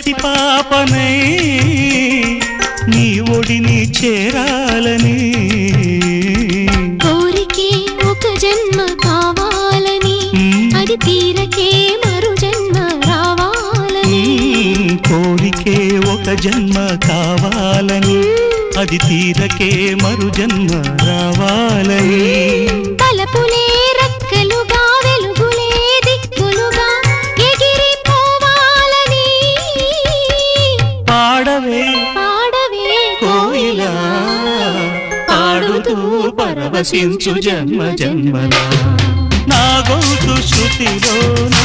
పసిపాపనై నీ ఒడిని చేరాలని కోరికే ఒక జన్మ కావాలని అది తీరకే మరు జన్మ రావాలని కోరికే ఒక జన్మ కావాలని అది తీరకే మరు జన్మ రావాలని తలపులే రక్కలుగా వెలుగులే దిక్కులుగా ఎగిరిపోవాలని పాడవే పాడవే కోయిలా పాడుతూ పరవశించు జన్మ జన్మలా నా గొంతు శృతిలోనా